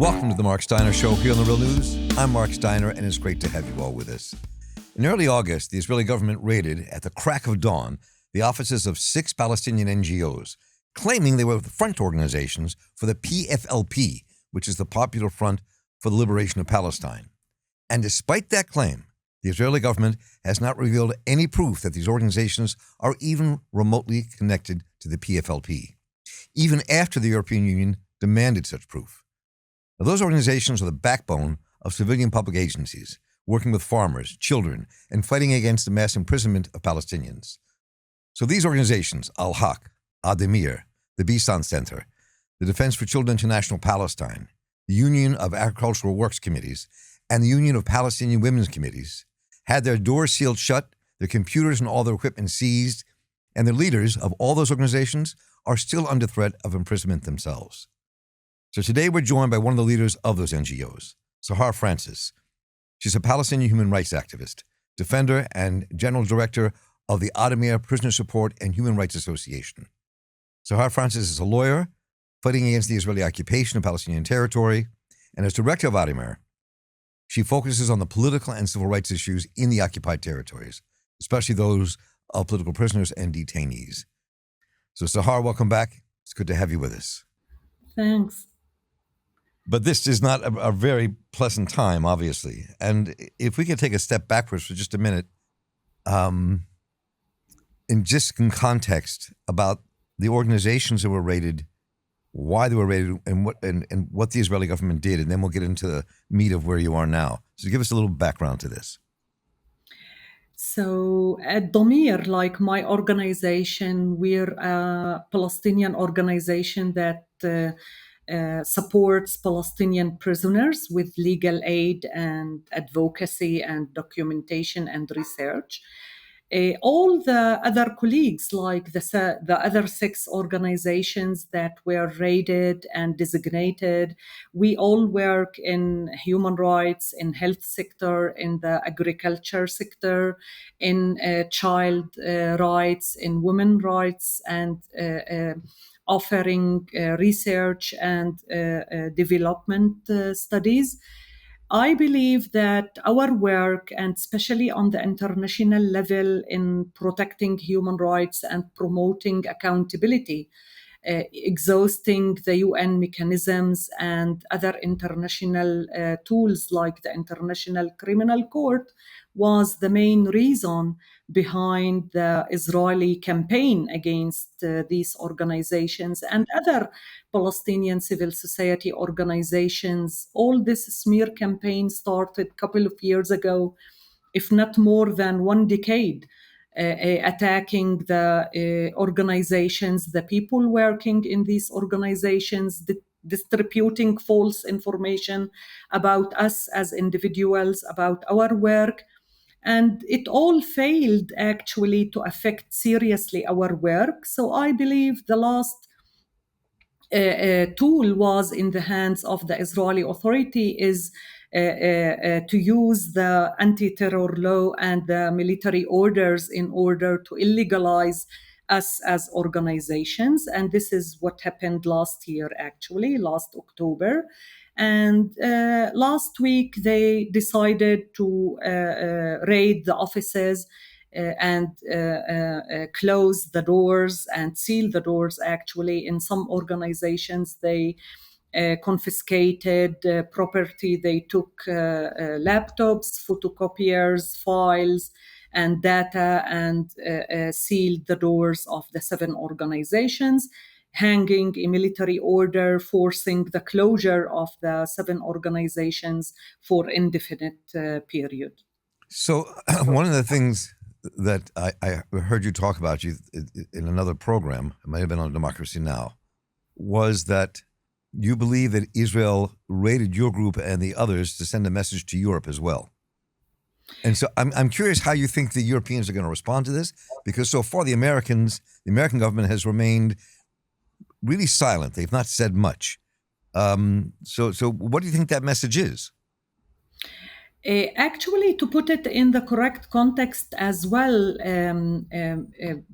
Welcome to the Marc Steiner Show here on The Real News. I'm Marc Steiner, and it's great to have you all with us. In early August, the Israeli government raided, at the crack of dawn, the offices of 6 Palestinian NGOs, claiming they were the front organizations for the PFLP, which is the Popular Front for the Liberation of Palestine. And despite that claim, the Israeli government has not revealed any proof that these organizations are even remotely connected to the PFLP, even after the European Union demanded such proof. Now, those organizations are the backbone of civilian public agencies, working with farmers, children, and fighting against the mass imprisonment of Palestinians. So these organizations, Al-Haq, Addameer, the Bisan Center, the Defense for Children International Palestine, the Union of Agricultural Works Committees, and the Union of Palestinian Women's Committees, had their doors sealed shut, their computers and all their equipment seized, and the leaders of all those organizations are still under threat of imprisonment themselves. So today we're joined by one of the leaders of those NGOs, Sahar Francis. She's a Palestinian human rights activist, defender, and general director of the Addameer Prisoner Support and Human Rights Association. Sahar Francis is a lawyer fighting against the Israeli occupation of Palestinian territory, and as director of Addameer, she focuses on the political and civil rights issues in the occupied territories, especially those of political prisoners and detainees. So Sahar, welcome back. It's good to have you with us. Thanks. But this is not a very pleasant time, obviously. And if we could take a step backwards for just a minute, in context about the organizations that were raided, why they were raided, and what the Israeli government did, and then we'll get into the meat of where you are now. So give us a little background to this. So at Addameer, like my organization, we're a Palestinian organization that supports Palestinian prisoners with legal aid and advocacy and documentation and research. All the other colleagues, like the other 6 organizations that were raided and designated, we all work in human rights, in health sector, in the agriculture sector, in child rights, in women rights, and offering research and development studies. I believe that our work, and especially on the international level in protecting human rights and promoting accountability, exhausting the UN mechanisms and other international tools like the International Criminal Court, was the main reason behind the Israeli campaign against these organizations and other Palestinian civil society organizations. All this smear campaign started a couple of years ago, if not more than 1 decade, attacking the organizations, the people working in these organizations, distributing false information about us as individuals, about our work. And it all failed actually to affect seriously our work. So I believe the last tool was in the hands of the Israeli authority is to use the anti-terror law and the military orders in order to illegalize us as organizations. And this is what happened last year, actually, last October. And last week, they decided to raid the offices and close the doors and seal the doors. Actually, in some organizations, they confiscated property. They took laptops, photocopiers, files, and data, and sealed the doors of the 7 organizations, hanging a military order forcing the closure of the 7 organizations for indefinite period. So one of the things that I heard you talk about you in another program, it might have been on Democracy Now!, was that you believe that Israel raided your group and the others to send a message to Europe as well. And so I'm curious how you think the Europeans are going to respond to this, because so far the American government has remained really silent. They've not said much. So what do you think that message is? Actually, to put it in the correct context as well,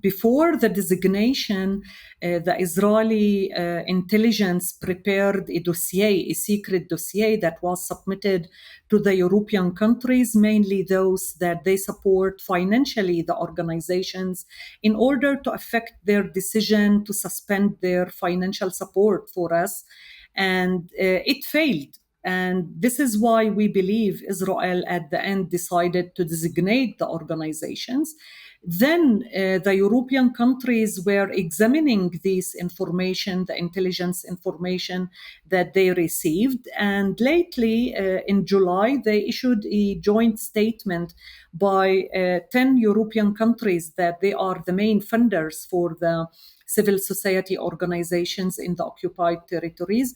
before the designation, the Israeli intelligence prepared a dossier, a secret dossier that was submitted to the European countries, mainly those that they support financially the organizations, in order to affect their decision to suspend their financial support for us. And it failed. And this is why we believe Israel at the end decided to designate the organizations. Then the European countries were examining this information, the intelligence information that they received. And lately, in July, they issued a joint statement by 10 European countries that they are the main funders for the civil society organizations in the occupied territories.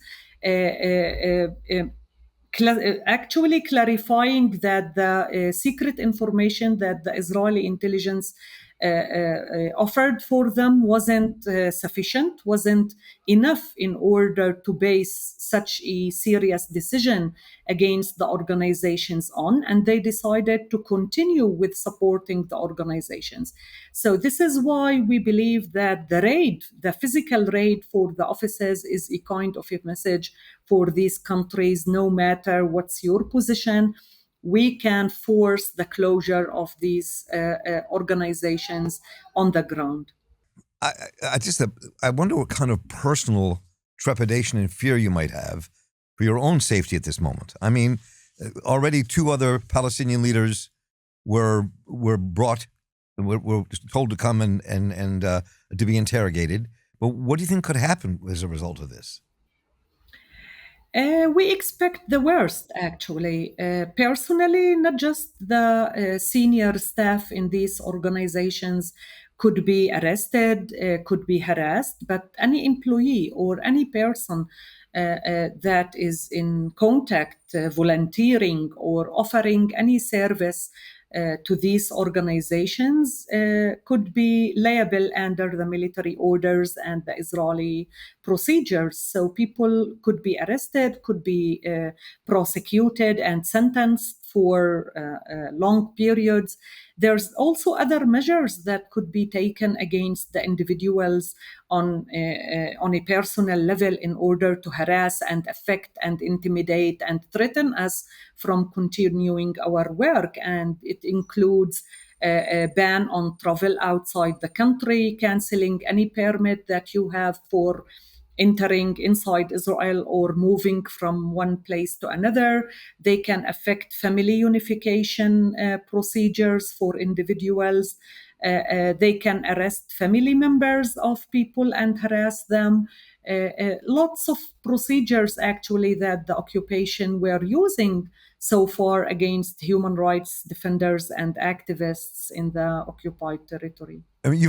Actually clarifying that the secret information that the Israeli intelligence offered for them wasn't sufficient, wasn't enough in order to base such a serious decision against the organizations on, and they decided to continue with supporting the organizations. So this is why we believe that the raid, the physical raid for the offices, is a kind of a message for these countries. No matter what's your position, we can force the closure of these organizations on the ground. I wonder what kind of personal trepidation and fear you might have for your own safety at this moment. I mean, already two other Palestinian leaders were brought, were told to come and to be interrogated. But what do you think could happen as a result of this? We expect the worst, actually. Personally, not just the senior staff in these organizations could be arrested, could be harassed, but any employee or any person that is in contact, volunteering, or offering any service to these organizations could be liable under the military orders and the Israeli procedures. So people could be arrested, could be prosecuted and sentenced for long periods. There's also other measures that could be taken against the individuals on a personal level in order to harass and affect and intimidate and threaten us from continuing our work. And it includes a ban on travel outside the country, canceling any permit that you have for entering inside Israel or moving from one place to another. They can affect family unification procedures for individuals. They can arrest family members of people and harass them. Lots of procedures actually that the occupation were using so far against human rights defenders and activists in the occupied territory. I mean,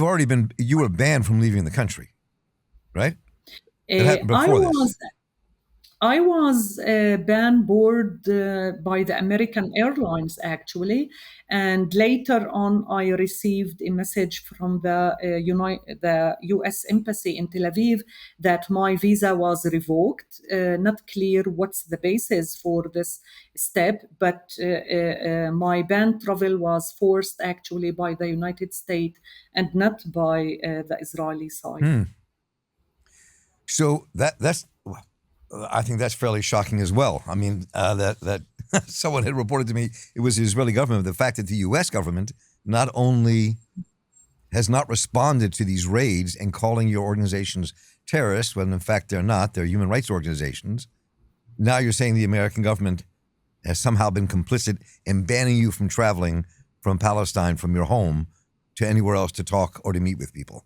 you were banned from leaving the country, right? It happened before this. I was banned board by the American Airlines, actually. And later on, I received a message from the US Embassy in Tel Aviv that my visa was revoked. Not clear what's the basis for this step, but my ban travel was forced actually by the United States and not by the Israeli side. So that's I think that's fairly shocking as well. I mean, that someone had reported to me, it was the Israeli government, the fact that the U.S. government not only has not responded to these raids and calling your organizations terrorists, when in fact they're not, they're human rights organizations. Now you're saying the American government has somehow been complicit in banning you from traveling from Palestine, from your home, to anywhere else to talk or to meet with people.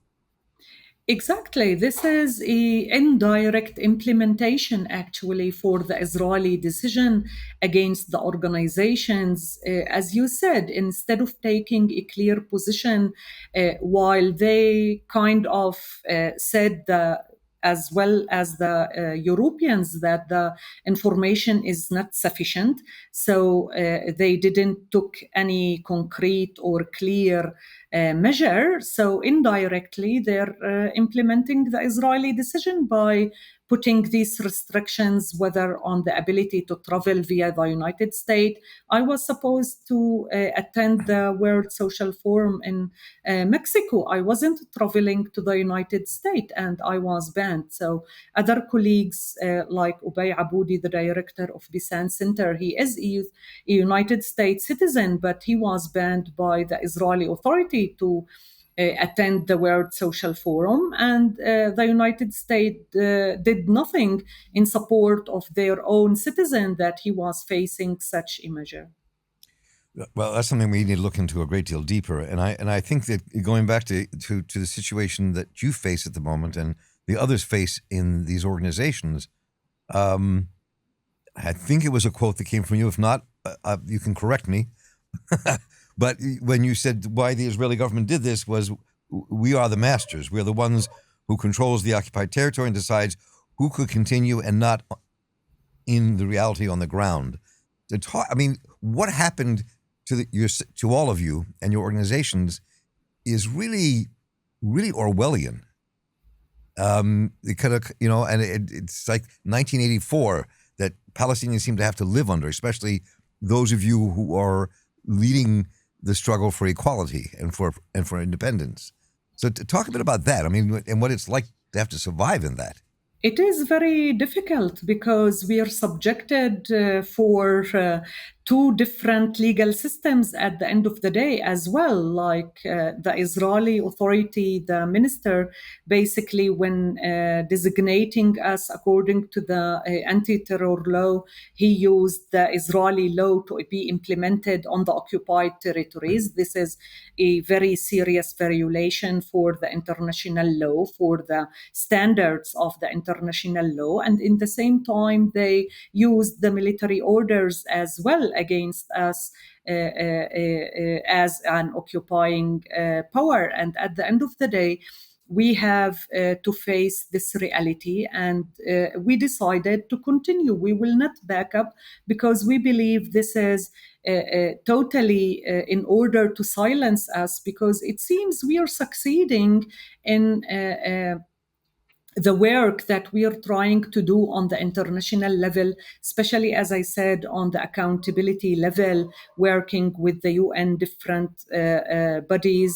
Exactly. This is an indirect implementation, actually, for the Israeli decision against the organizations. As you said, instead of taking a clear position, while they kind of said as well as the Europeans that the information is not sufficient, so they didn't took any concrete or clear measure. So indirectly, they're implementing the Israeli decision by putting these restrictions, whether on the ability to travel via the United States. I was supposed to attend the World Social Forum in Mexico. I wasn't traveling to the United States and I was banned. So other colleagues like Ubay Aboudi, the director of Bisan Center, he is a United States citizen, but he was banned by the Israeli authority to attend the World Social Forum, and the United States did nothing in support of their own citizen that he was facing such a measure. Well, that's something we need to look into a great deal deeper, and I think that going back to the situation that you face at the moment and the others face in these organizations, I think it was a quote that came from you. If not, you can correct me. But when you said why the Israeli government did this was, we are the masters. We are the ones who controls the occupied territory and decides who could continue and not in the reality on the ground. I mean, what happened to all of you and your organizations is really, really Orwellian. It kind of, and it's like 1984 that Palestinians seem to have to live under, especially those of you who are leading the struggle for equality and for independence. So talk a bit about that. I mean, and what it's like to have to survive in that. It is very difficult because we are subjected for two different legal systems at the end of the day as well. Like the Israeli authority, the minister, basically when designating us according to the anti-terror law, he used the Israeli law to be implemented on the occupied territories. This is a very serious violation for the international law, for the standards of the international law. And in the same time, they used the military orders as well against us as an occupying power. And at the end of the day, we have to face this reality, and we decided to continue. We will not back up because we believe this is totally in order to silence us, because it seems we are succeeding in the work that we are trying to do on the international level, especially, as I said, on the accountability level, working with the UN different bodies,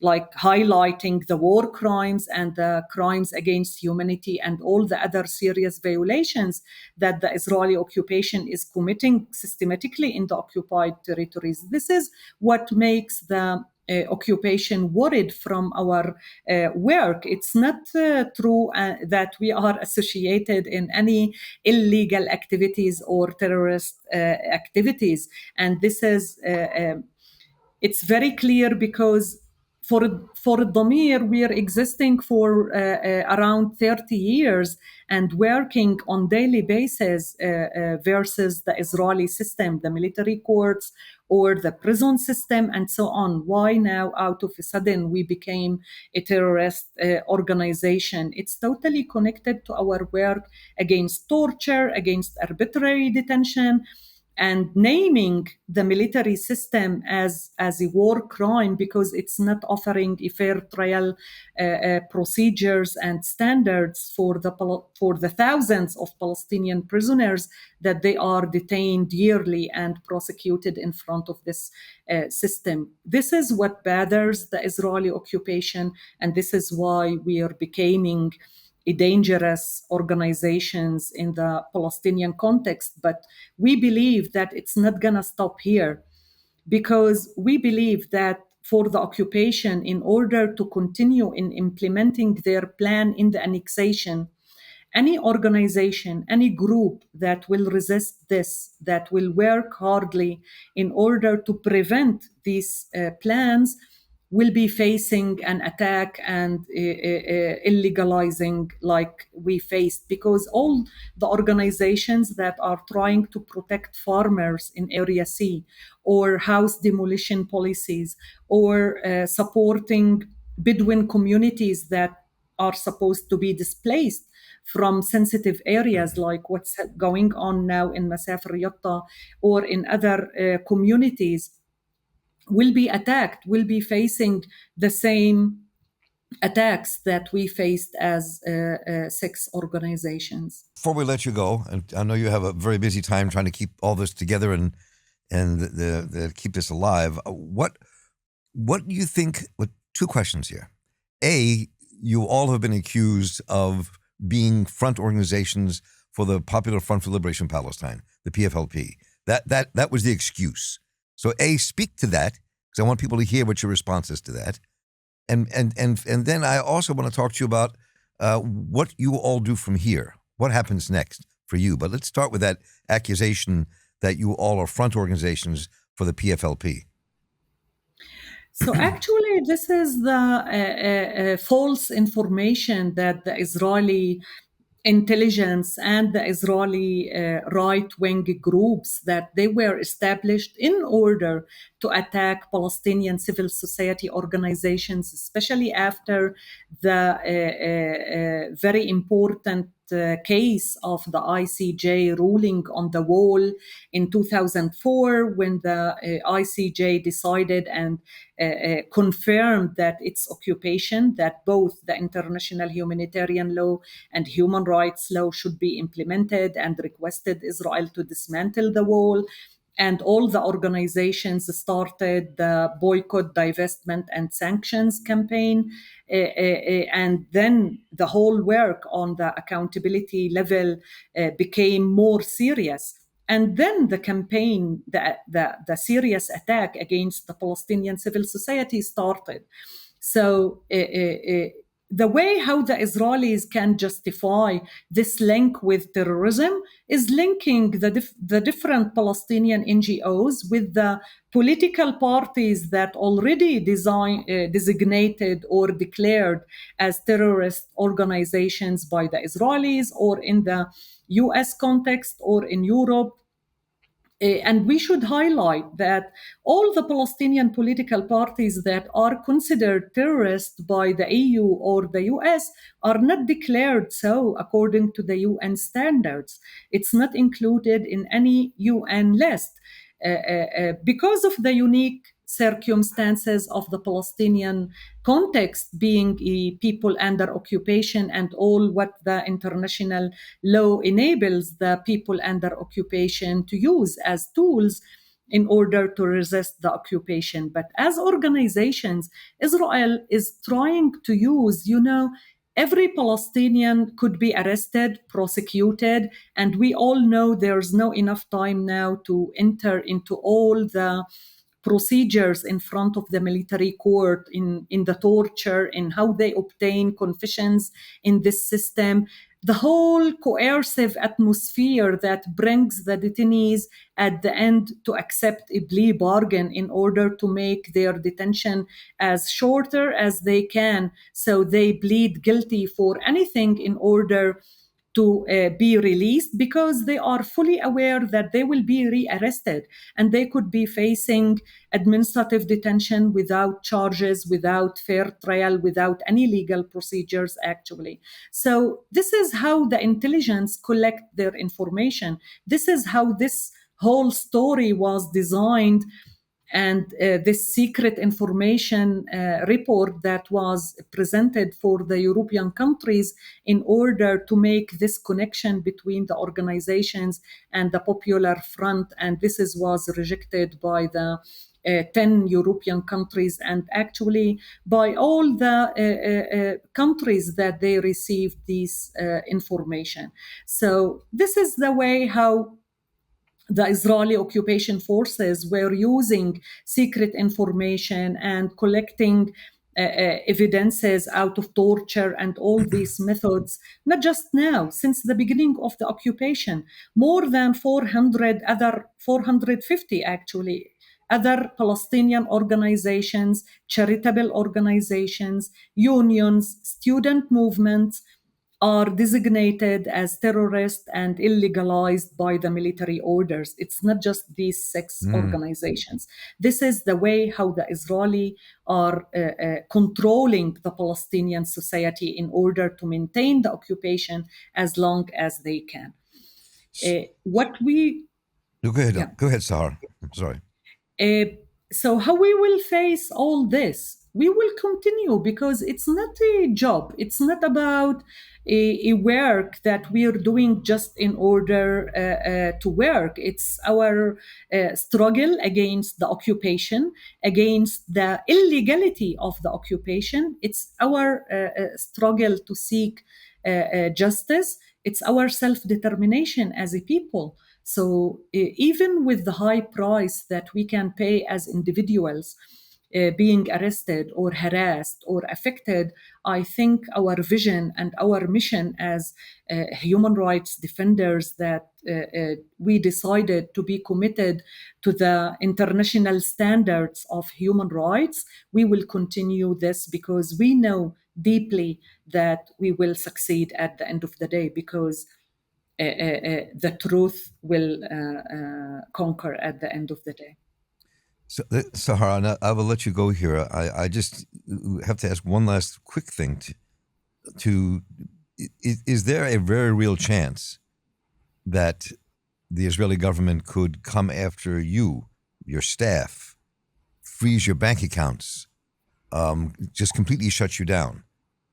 like highlighting the war crimes and the crimes against humanity and all the other serious violations that the Israeli occupation is committing systematically in the occupied territories. This is what makes the occupation worried from our work. It's not true that we are associated in any illegal activities or terrorist activities. And this is, it's very clear because for Addameer, we are existing for around 30 years and working on daily basis versus the Israeli system, the military courts or the prison system and so on. Why now out of a sudden we became a terrorist organization? It's totally connected to our work against torture, against arbitrary detention, and naming the military system as a war crime because it's not offering a fair trial procedures and standards for the thousands of Palestinian prisoners that they are detained yearly and prosecuted in front of this system. This is what bothers the Israeli occupation, and this is why we are becoming dangerous organizations in the Palestinian context. But we believe that it's not going to stop here, because we believe that for the occupation, in order to continue in implementing their plan in the annexation, any organization, any group that will resist this, that will work hardly in order to prevent these plans, will be facing an attack and illegalizing like we faced, because all the organizations that are trying to protect farmers in Area C, or house demolition policies, or supporting Bedouin communities that are supposed to be displaced from sensitive areas like what's going on now in Masafir Yatta or in other communities, will be attacked, will be facing the same attacks that we faced as six organizations. Before we let you go, and I know you have a very busy time trying to keep all this together and keep this alive. What do you think? Well, two questions here. A, you all have been accused of being front organizations for the Popular Front for Liberation of Palestine, the PFLP. That was the excuse. So A, speak to that, because I want people to hear what your response is to that. And then I also want to talk to you about what you all do from here. What happens next for you? But let's start with that accusation that you all are front organizations for the PFLP. So actually, this is the false information that the Israeli intelligence and the Israeli right-wing groups that they were established in order to attack Palestinian civil society organizations, especially after the very important case of the ICJ ruling on the wall in 2004, when the ICJ decided and confirmed that its occupation, that both the international humanitarian law and human rights law should be implemented, and requested Israel to dismantle the wall. And all the organizations started the boycott, divestment, and sanctions campaign. And then the whole work on the accountability level became more serious. And then the campaign, the serious attack against the Palestinian civil society started. So the way how the Israelis can justify this link with terrorism is linking the different Palestinian NGOs with the political parties that already designated or declared as terrorist organizations by the Israelis, or in the US context, or in Europe. And we should highlight that all the Palestinian political parties that are considered terrorist by the EU or the US are not declared so according to the UN standards. It's not included in any UN list. Because of the unique circumstances of the Palestinian context, being a people under occupation, and all what the international law enables the people under occupation to use as tools in order to resist the occupation. But as organizations, Israel is trying to use, every Palestinian could be arrested, prosecuted, and we all know there's no enough time now to enter into all the procedures in front of the military court, in the torture, in how they obtain confessions in this system. The whole coercive atmosphere that brings the detainees at the end to accept a plea bargain in order to make their detention as shorter as they can, so they plead guilty for anything in order to be released, because they are fully aware that they will be rearrested and they could be facing administrative detention without charges, without fair trial, without any legal procedures, actually. So this is how the intelligence collect their information. This is how this whole story was designed. And this secret information report that was presented for the European countries in order to make this connection between the organizations and the Popular Front. And this was rejected by the 10 European countries, and actually by all the countries that they received this information. So this is the way how the Israeli occupation forces were using secret information and collecting evidences out of torture and all these methods, not just now, since the beginning of the occupation. More than 450 actually, other Palestinian organizations, charitable organizations, unions, student movements, are designated as terrorist and illegalized by the military orders. It's not just these six organizations. This is the way how the Israeli are controlling the Palestinian society in order to maintain the occupation as long as they can. Go ahead, Sahar. I'm sorry. So how we will face all this? we will continue because it's not a job. It's not about a work that we are doing just in order to work. It's our struggle against the occupation, against the illegality of the occupation. It's our struggle to seek justice. It's our self-determination as a people. So even with the high price that we can pay as individuals, being arrested or harassed or affected, I think our vision and our mission as human rights defenders, that we decided to be committed to the international standards of human rights, we will continue this because we know deeply that we will succeed at the end of the day, because the truth will conquer at the end of the day. So, Sahar, I will let you go here. I just have to ask one last quick thing. Is there a very real chance that the Israeli government could come after you, your staff, freeze your bank accounts, just completely shut you down?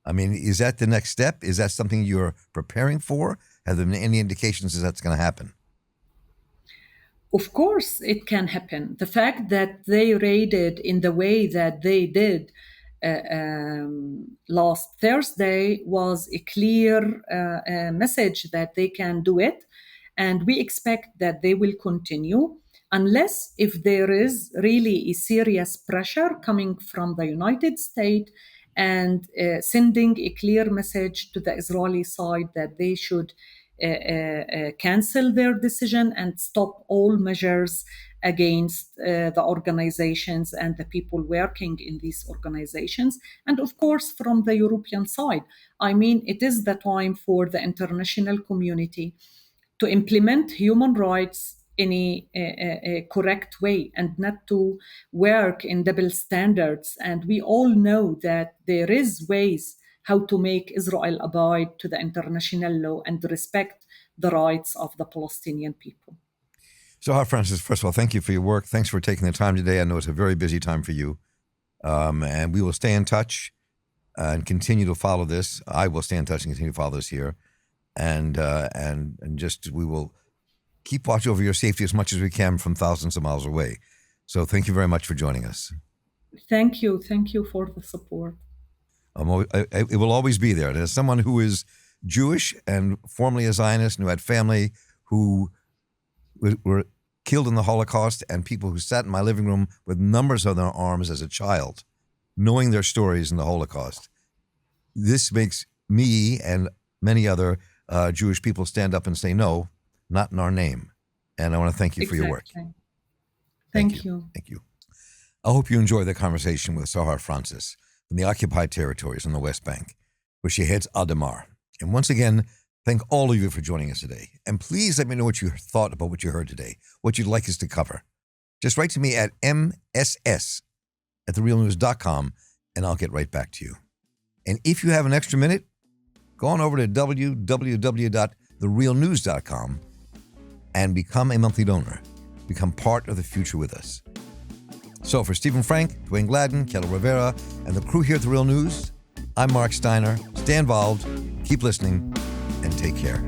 I mean, is that the next step? Is that something you're preparing for? Have there been any indications that that's going to happen? Of course, it can happen. The fact that they raided in the way that they did last Thursday was a clear message that they can do it. And we expect that they will continue unless if there is really a serious pressure coming from the United States and sending a clear message to the Israeli side that they should cancel their decision and stop all measures against the organizations and the people working in these organizations. And of course, from the European side, I mean, it is the time for the international community to implement human rights in a correct way and not to work in double standards. And we all know that there is ways how to make Israel abide to the international law and respect the rights of the Palestinian people. Sahar Francis, first of all, thank you for your work. Thanks for taking the time today. I know it's a very busy time for you. And we will stay in touch and continue to follow this. I will stay in touch and continue to follow this here. And just we will keep watch over your safety as much as we can from thousands of miles away. So thank you very much for joining us. Thank you. Thank you for the support. It will always be there. And as someone who is Jewish and formerly a Zionist and who had family who were killed in the Holocaust and people who sat in my living room with numbers on their arms as a child, knowing their stories in the Holocaust, this makes me and many other Jewish people stand up and say, no, not in our name. And I want to thank you for your work. Thank you. Thank you. I hope you enjoyed the conversation with Sahar Francis from the occupied territories on the West Bank, where she heads Addameer. And once again, thank all of you for joining us today. And please let me know what you thought about what you heard today, what you'd like us to cover. Just write to me at mss@therealnews.com, and I'll get right back to you. And if you have an extra minute, go on over to www.therealnews.com and become a monthly donor. Become part of the future with us. So for Stephen Frank, Dwayne Gladden, Kelly Rivera, and the crew here at The Real News, I'm Marc Steiner. Stay involved, keep listening, and take care.